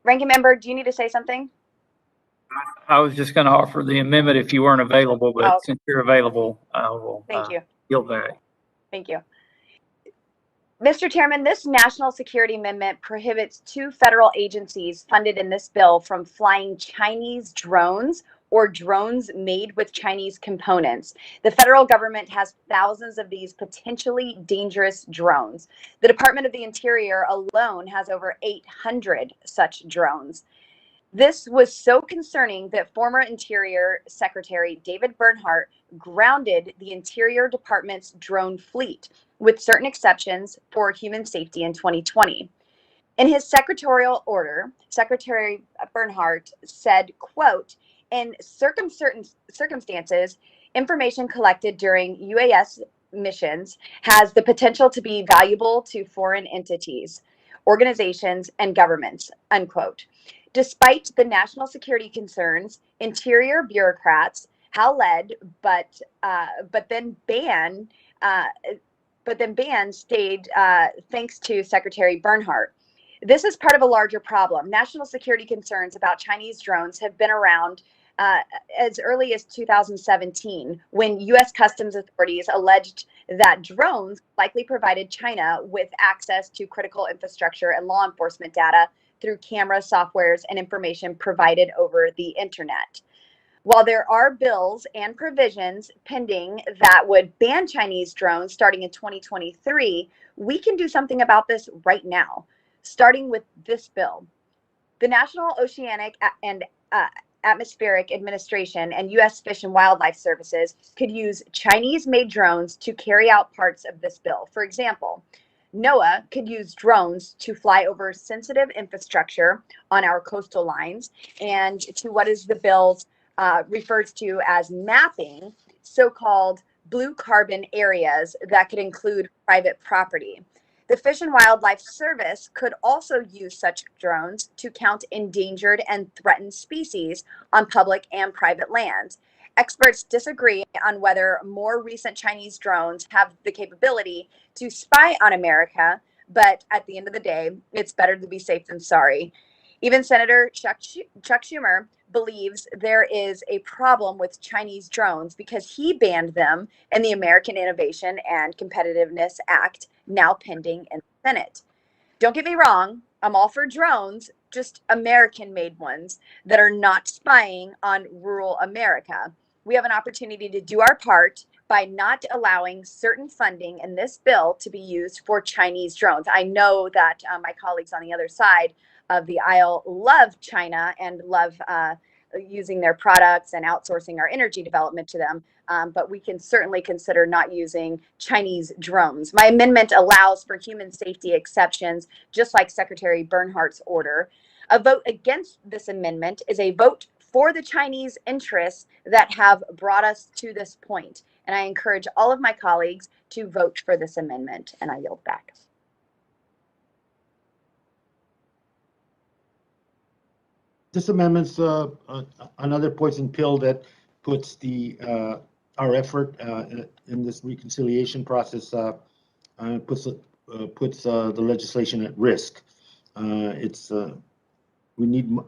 Ranking member, do you need to say something? I was just going to offer the amendment if you weren't available, but Oh. since you're available, I will Thank you. yield back. Thank you. Mr. Chairman, this national security amendment prohibits 2 federal agencies funded in this bill from flying Chinese drones or drones made with Chinese components. The federal government has thousands of these potentially dangerous drones. The Department of the Interior alone has over 800 such drones. This was so concerning that former Interior Secretary David Bernhardt grounded the Interior Department's drone fleet, with certain exceptions, for human safety in 2020. In his secretarial order, Secretary Bernhardt said, quote, in circumstances, information collected during UAS missions has the potential to be valuable to foreign entities, organizations, and governments, unquote. Despite the national security concerns, Interior bureaucrats led, but then banned stayed thanks to Secretary Bernhardt. This is part of a larger problem. National security concerns about Chinese drones have been around as early as 2017, when U.S. Customs authorities alleged that drones likely provided China with access to critical infrastructure and law enforcement data through camera softwares and information provided over the internet. While there are bills and provisions pending that would ban Chinese drones starting in 2023, we can do something about this right now, starting with this bill. The National Oceanic and Atmospheric Administration and U.S. Fish and Wildlife Services could use Chinese-made drones to carry out parts of this bill. For example, NOAA could use drones to fly over sensitive infrastructure on our coastal lines and to what is the bill's refers to as mapping, so-called blue carbon areas that could include private property. The Fish and Wildlife Service could also use such drones to count endangered and threatened species on public and private lands. Experts disagree on whether more recent Chinese drones have the capability to spy on America, but at the end of the day, it's better to be safe than sorry. Even Senator Chuck Schumer believes there is a problem with Chinese drones because he banned them in the American Innovation and Competitiveness Act, now pending in the Senate. Don't get me wrong, I'm all for drones, just American-made ones that are not spying on rural America. We have an opportunity to do our part by not allowing certain funding in this bill to be used for Chinese drones. I know that my colleagues on the other side of the aisle love China and love using their products and outsourcing our energy development to them, but we can certainly consider not using Chinese drones. My amendment allows for human safety exceptions, just like Secretary Bernhardt's order. A vote against this amendment is a vote for the Chinese interests that have brought us to this point. And I encourage all of my colleagues to vote for this amendment, and I yield back. This amendment's another poison pill that puts our effort in this reconciliation process puts the legislation at risk. We need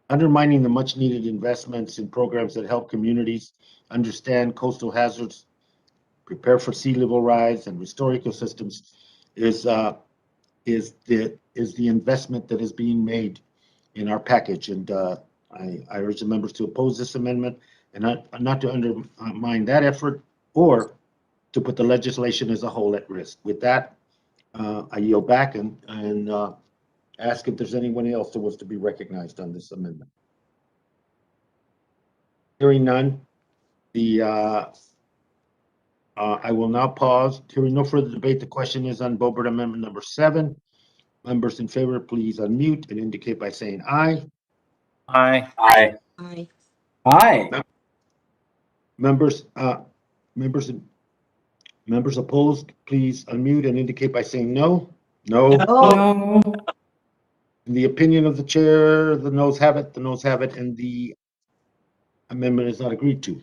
undermining the much needed investments in programs that help communities understand coastal hazards, prepare for sea level rise, and restore ecosystems is the investment that is being made in our package. And I urge the members to oppose this amendment and not to undermine that effort or to put the legislation as a whole at risk. With that, I yield back and ask if there's anyone else that wants to be recognized on this amendment. Hearing none, I will now pause. Hearing no further debate, the question is on Boebert Amendment number 7. Members in favor, please unmute and indicate by saying aye. Aye. Aye. Aye. Aye. Members opposed, please unmute and indicate by saying no. No. No. In the opinion of the chair, the noes have it. The noes have it, and the amendment is not agreed to.